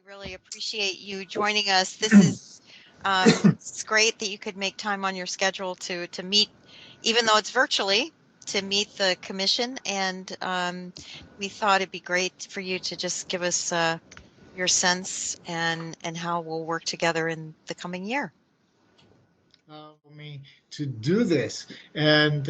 really appreciate you joining us. This is it's great that you could make time on your schedule to meet, even though it's virtually, to meet the commission. And we thought it'd be great for you to just give us your sense and how we'll work together in the coming year. For me to do this, and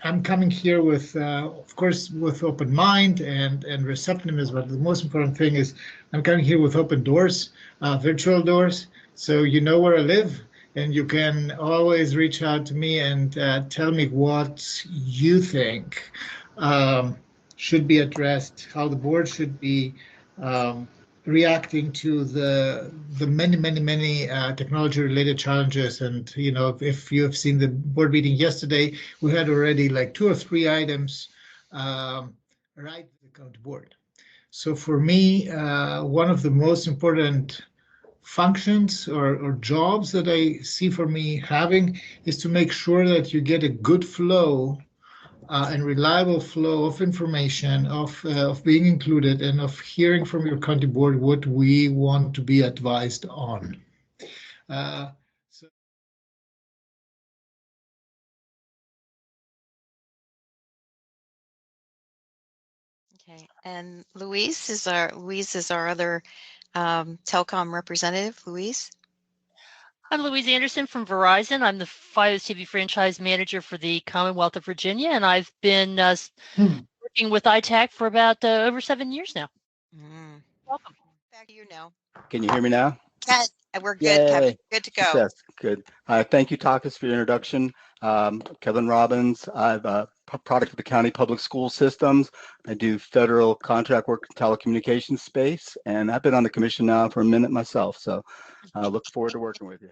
I'm coming here with, of course, with open mind and receptiveness. But the most important thing is I'm coming here with open doors, virtual doors. So you know where I live, and you can always reach out to me and tell me what you think should be addressed, how the board should be reacting to the many technology related challenges. And if you have seen the board meeting yesterday, we had already like 2 or 3 items right the county board. So for me, one of the most important functions or jobs that I see for me having is to make sure that you get a good flow and reliable flow of information, of being included, and of hearing from your county board what we want to be advised on. So Okay, and Luis is our other telecom representative. Luis. I'm Louise Anderson from Verizon. I'm the Fios TV franchise manager for the Commonwealth of Virginia, and I've been working with ITAC for about over 7 years now. Welcome. Back to you now. Can you hear me now? Ken, we're good, Yay. Kevin. Good to go. Success. Good. Thank you, Takis, for your introduction. Kevin Robbins. I'm a product of the county public school systems. I do federal contract work in telecommunications space, and I've been on the commission now for a minute myself. So I look forward to working with you.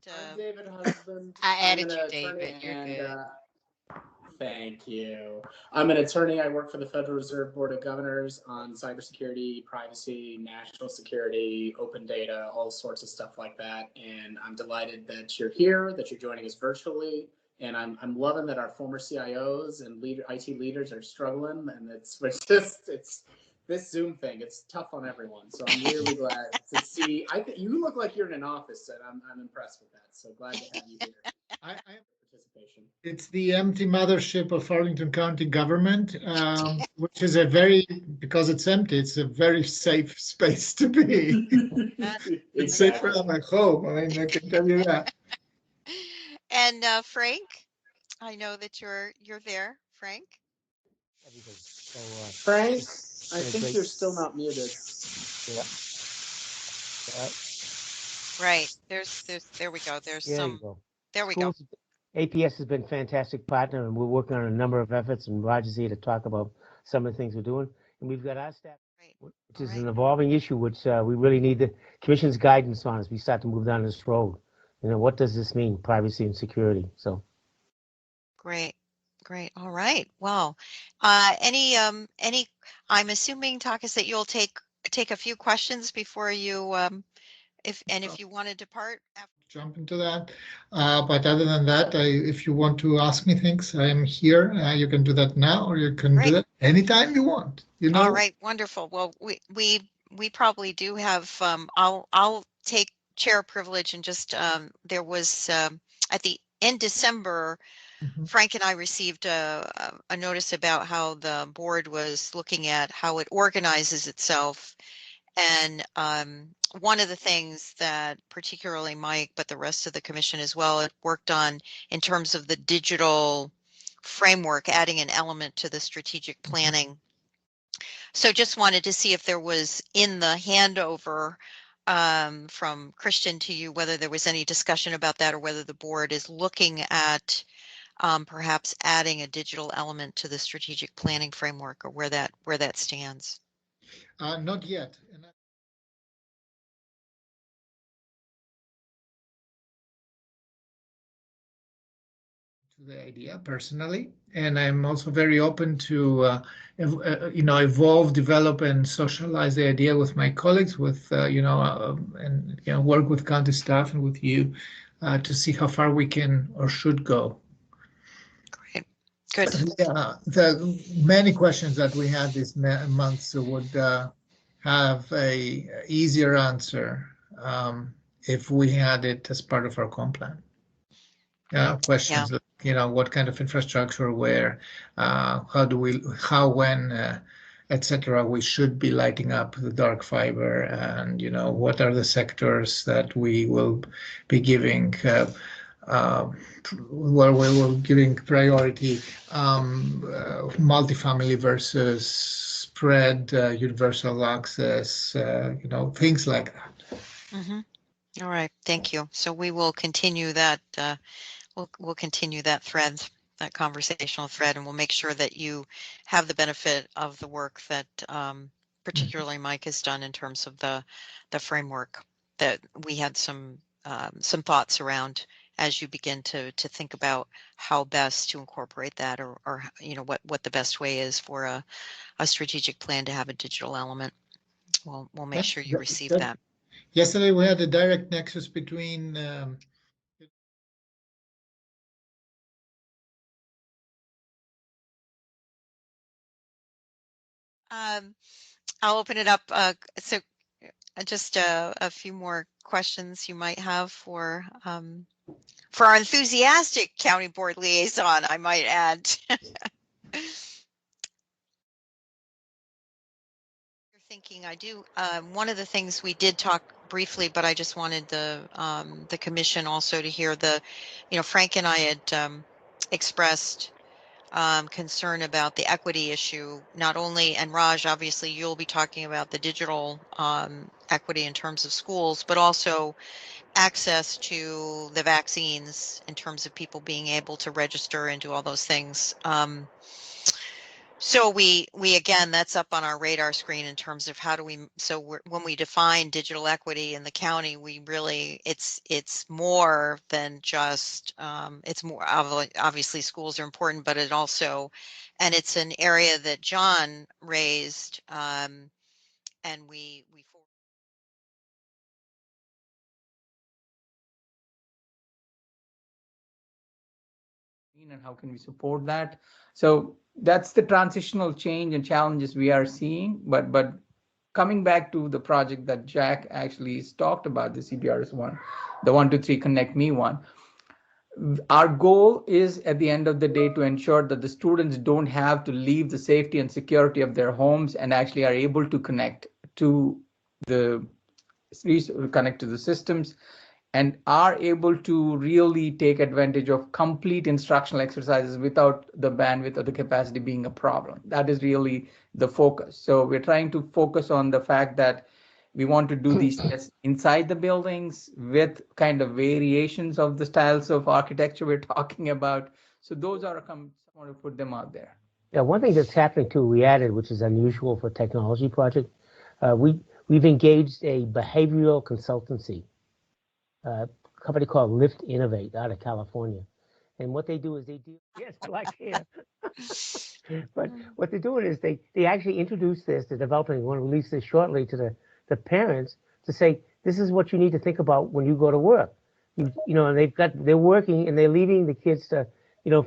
I'm David Husband. I added you, David. You're good. Thank you. I'm an attorney. I work for the Federal Reserve Board of Governors on cybersecurity, privacy, national security, open data, all sorts of stuff like that. And I'm delighted that you're here, that you're joining us virtually. And I'm loving that our former CIOs and IT leaders are struggling. And it's this Zoom thing. It's tough on everyone. So I'm really glad to see. You look like you're in an office, and I'm impressed with that. So glad to have you here. I participation. It's the empty mothership of Arlington County government, which is because it's empty, it's a very safe space to be. It's safer than my home. I mean, I can tell you that. And Frank, I know that you're there, Frank. Frank, I think you're still not muted. Yeah. Right. There we go. There we go. APS has been a fantastic partner, and we're working on a number of efforts, and Roger's here to talk about some of the things we're doing. And we've got our staff, which is an evolving issue, which we really need the commission's guidance on as we start to move down this road. What does this mean, privacy and security? So Great. All right. Well, I'm assuming, Takis, that you'll take a few questions before you if you want to depart after. Jump into that. But other than that, if you want to ask me things, I am here. You can do that now, or you can do it anytime you want. All right. Wonderful. Well, we probably do have. I'll take chair privilege, and just there was in December. Frank and I received a notice about how the board was looking at how it organizes itself. And one of the things that particularly Mike, but the rest of the commission as well, had worked on in terms of the digital framework, adding an element to the strategic planning. So just wanted to see if there was in the handover from Christian to you, whether there was any discussion about that, or whether the board is looking at perhaps adding a digital element to the strategic planning framework, or where that stands. Not yet. To the idea personally, and I'm also very open to evolve, develop, and socialize the idea with my colleagues, with and work with county staff and with you to see how far we can or should go. Great. Good. The many questions that we had this month would have a easier answer if we had it as part of our comp plan. Questions like, what kind of infrastructure, where, how, when, etc. We should be lighting up the dark fiber, and what are the sectors that we will be giving, where we will giving priority, multifamily versus spread, universal access, things like that. Mm-hmm. All right, thank you. So we will continue that. We'll continue that thread, that conversational thread, and we'll make sure that you have the benefit of the work that particularly Mike has done in terms of the framework that we had some thoughts around as you begin to think about how best to incorporate that, or what the best way is for a strategic plan to have a digital element. We'll make sure you receive that. Yesterday we had a direct nexus between I'll open it up. So just a few more questions you might have for our enthusiastic county board liaison, I might add. You're thinking I do. One of the things we did talk briefly, but I just wanted the commission also to hear Frank and I had expressed concern about the equity issue, not only, and Raj, obviously you'll be talking about the digital equity in terms of schools, but also access to the vaccines in terms of people being able to register and do all those things. So we again, that's up on our radar screen in terms of how do we, when we define digital equity in the county, we really, it's more than just, it's more, obviously schools are important, but it also, and it's an area that John raised, and we and how can we support that? So that's the transitional change and challenges we are seeing. But coming back to the project that Jack actually talked about, the CBRS one, the 123 Connect Me one, our goal is at the end of the day to ensure that the students don't have to leave the safety and security of their homes and actually are able to connect to the systems and are able to really take advantage of complete instructional exercises without the bandwidth or the capacity being a problem. That is really the focus. So we're trying to focus on the fact that we want to do these tests inside the buildings with kind of variations of the styles of architecture we're talking about. So those are, I want to put them out there. Yeah, one thing that's happening too, we added, which is unusual for a technology project, we've engaged a behavioral consultancy company called Lift Innovate out of California. And what they do is they do, yes, I like here. But what they're doing is they actually introduce this, they're developing, want to release this shortly to the parents to say, this is what you need to think about when you go to work. And they're working and they're leaving the kids to,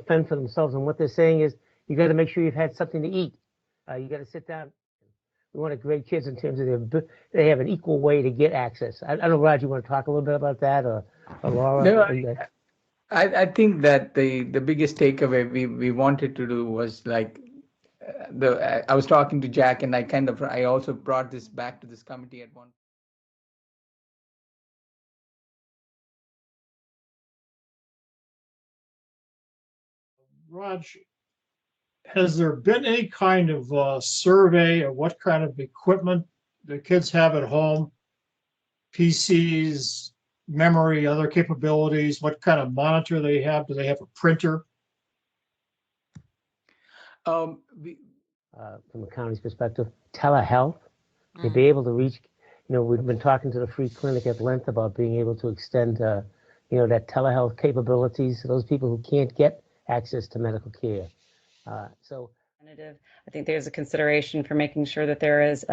fend for themselves. And what they're saying is, you got to make sure you've had something to eat. You got to sit down. We want to grade kids in terms of they have an equal way to get access. I don't know, Raj, you want to talk a little bit about that, or Laura? No, I think that the biggest takeaway we wanted to do was like I was talking to Jack, and I also brought this back to this committee at one. Raj, has there been any kind of survey of what kind of equipment the kids have at home? PCs, memory, other capabilities, what kind of monitor they have? Do they have a printer? From the county's perspective, telehealth, to be able to reach, we've been talking to the free clinic at length about being able to extend, that telehealth capabilities to those people who can't get access to medical care. I think there's a consideration for making sure that there is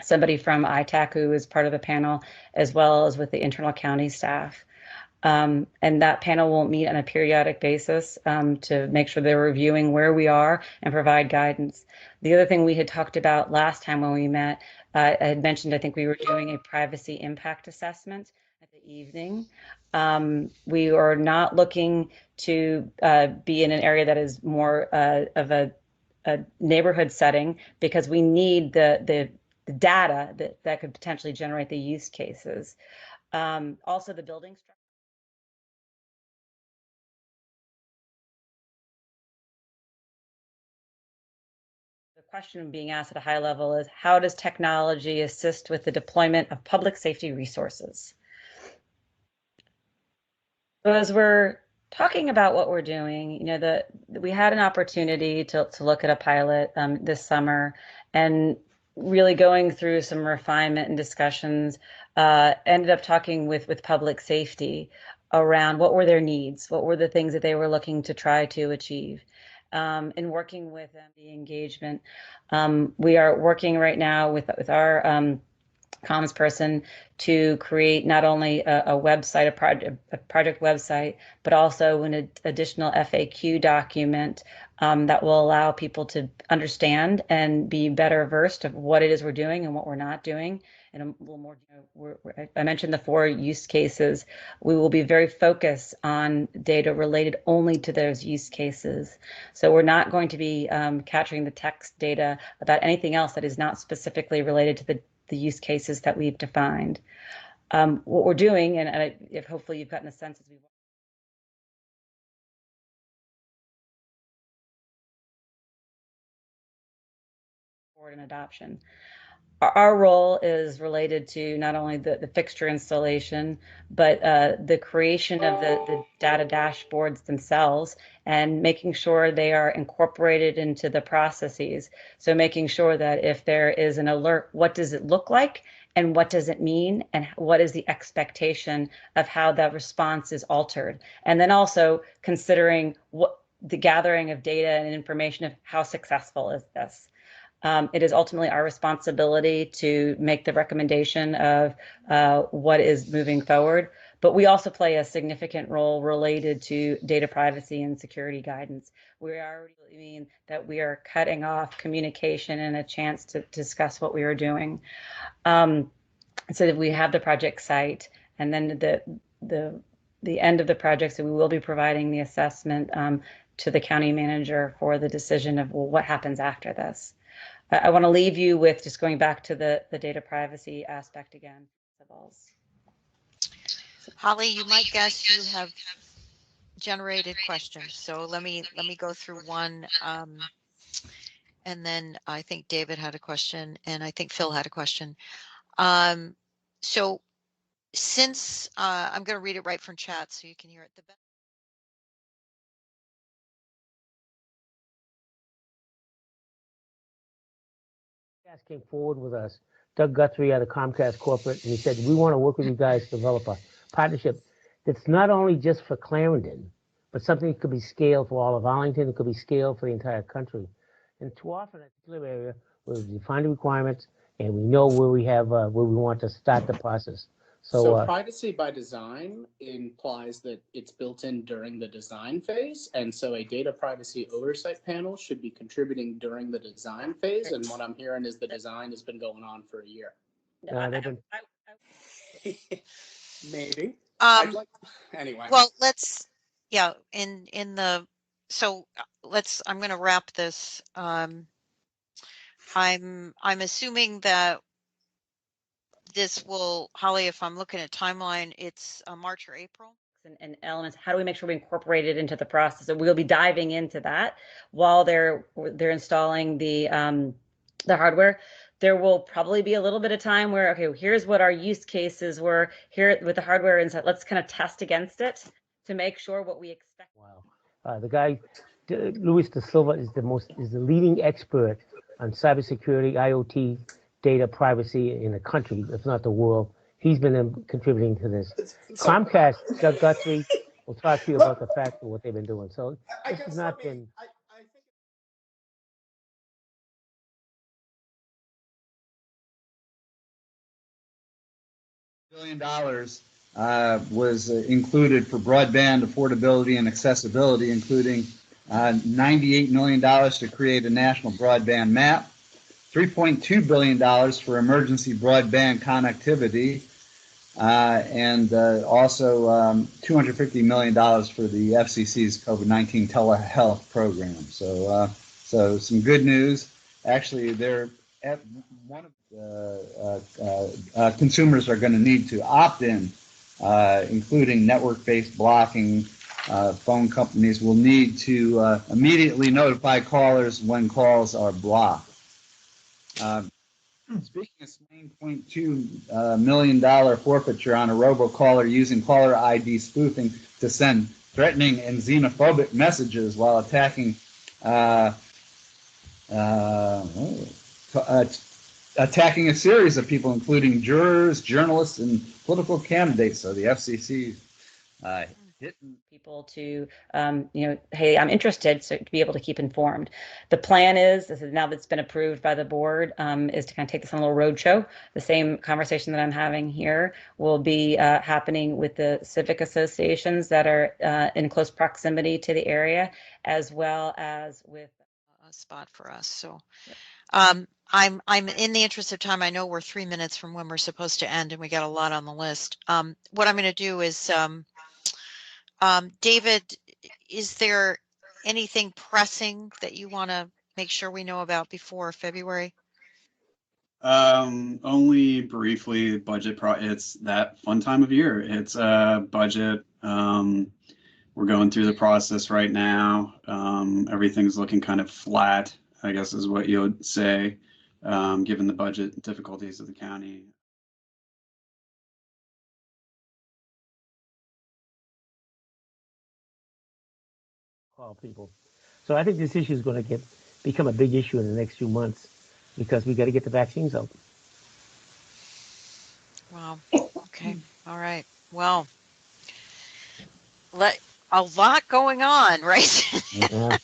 somebody from ITAC who is part of the panel, as well as with the internal county staff. And that panel will meet on a periodic basis to make sure they're reviewing where we are and provide guidance. The other thing we had talked about last time when we met I had mentioned, I think we were doing a privacy impact assessment at the evening. We are not looking to be in an area that is more of a neighborhood setting, because we need the data that could potentially generate the use cases. Also, the building structure. The question being asked at a high level is, how does technology assist with the deployment of public safety resources? So as we're talking about what we're doing, we had an opportunity to look at a pilot this summer, and really going through some refinement and discussions, ended up talking with public safety around what were their needs, what were the things that they were looking to try to achieve. And working with them, the engagement. We are working right now with our comms person to create not only a website, a project website, but also an additional FAQ document that will allow people to understand and be better versed of what it is we're doing and what we're not doing. And a little more, I mentioned the 4 use cases. We will be very focused on data related only to those use cases. So we're not going to be capturing the text data about anything else that is not specifically related to the use cases that we've defined. What we're doing, and if hopefully you've gotten a sense as we forward in adoption. Our role is related to not only the fixture installation, but the creation of the data dashboards themselves, and making sure they are incorporated into the processes. So making sure that if there is an alert, what does it look like? And what does it mean? And what is the expectation of how that response is altered? And then also considering what the gathering of data and information of how successful is this. It is ultimately our responsibility to make the recommendation of what is moving forward, but we also play a significant role related to data privacy and security guidance. We already mean that we are cutting off communication and a chance to discuss what we are doing. So that we have the project site, and then the end of the project, so we will be providing the assessment to the county manager for the decision of, well, what happens after this. I want to leave you with just going back to the data privacy aspect again. Holly, you might guess you have generated questions. So let me go through one. And then I think David had a question, and I think Phil had a question. So since I'm going to read it right from chat so you can hear it. Comcast came forward with us, Doug Guthrie out of Comcast Corporate, and he said, we want to work with you guys to develop a partnership that's not only just for Clarendon, but something that could be scaled for all of Arlington, it could be scaled for the entire country. And too often in a particular area, we define the requirements and we know where we have where we want to start the process. So privacy by design implies that it's built in during the design phase. And so a data privacy oversight panel should be contributing during the design phase. And what I'm hearing is the design has been going on for a year. Maybe. Anyway. Well, I'm going to wrap this. I'm assuming that this will, Holly, if I'm looking at timeline, it's March or April. And elements, how do we make sure we incorporate it into the process? So we'll be diving into that while they're installing the hardware. There will probably be a little bit of time where, okay, here's what our use cases were here with the hardware inside. Let's kind of test against it to make sure what we expect. Wow, the guy, Luis Da Silva, is the leading expert on cybersecurity, IoT, data privacy in the country, if not the world. He's been contributing to this. Comcast, Doug Guthrie, will talk to you about the fact of what they've been doing. So this has not been. $1 billion was included for broadband affordability and accessibility, including $98 million to create a national broadband map, $3.2 billion for emergency broadband connectivity, and also $250 million for the FCC's COVID-19 telehealth program. So some good news. Actually, one of the consumers are going to need to opt in, including network-based blocking. Phone companies will need to immediately notify callers when calls are blocked. Speaking of $9.2 million forfeiture on a robocaller using caller ID spoofing to send threatening and xenophobic messages while attacking attacking a series of people, including jurors, journalists, and political candidates. So the FCC hitting people to, hey, I'm interested, so to be able to keep informed. The plan is, this is now that's been approved by the board, is to kind of take this on a little roadshow. The same conversation that I'm having here will be happening with the civic associations that are in close proximity to the area, as well as with a spot for us. So I'm in the interest of time. I know we're 3 minutes from when we're supposed to end, and we got a lot on the list. What I'm going to do is, David, is there anything pressing that you want to make sure we know about before February? Only briefly. It's that fun time of year. It's a budget. We're going through the process right now. Everything's looking kind of flat, I guess is what you would say, given the budget difficulties of the county. Call people. So I think this issue is going to become a big issue in the next few months because we got to get the vaccines out. Wow. Okay. All right. Well, a lot going on, right? Yeah.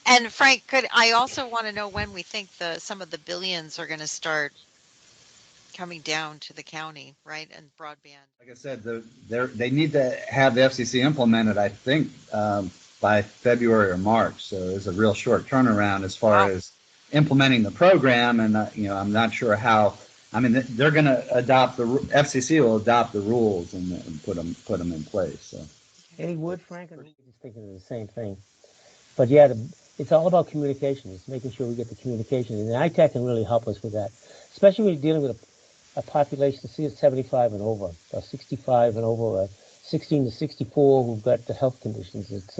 And Frank, I also want to know when we think some of the billions are going to start coming down to the county, right? And broadband. Like I said, they need to have the FCC implemented, I think, by February or March. So it's a real short turnaround as far as implementing the program. And, I'm not sure how. I mean, they're going to adopt FCC will adopt the rules and put them in place. So. Any wood, Frank? I'm just thinking of the same thing. But yeah, it's all about communication. It's making sure we get the communication. And ITAC can really help us with that, especially when you're dealing with a population of 75 and over, or 65 and over, or 16 to 64 who've got the health conditions. It's,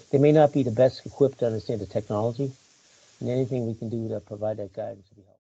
they may not be the best equipped to understand the technology, and anything we can do to provide that guidance will be helpful.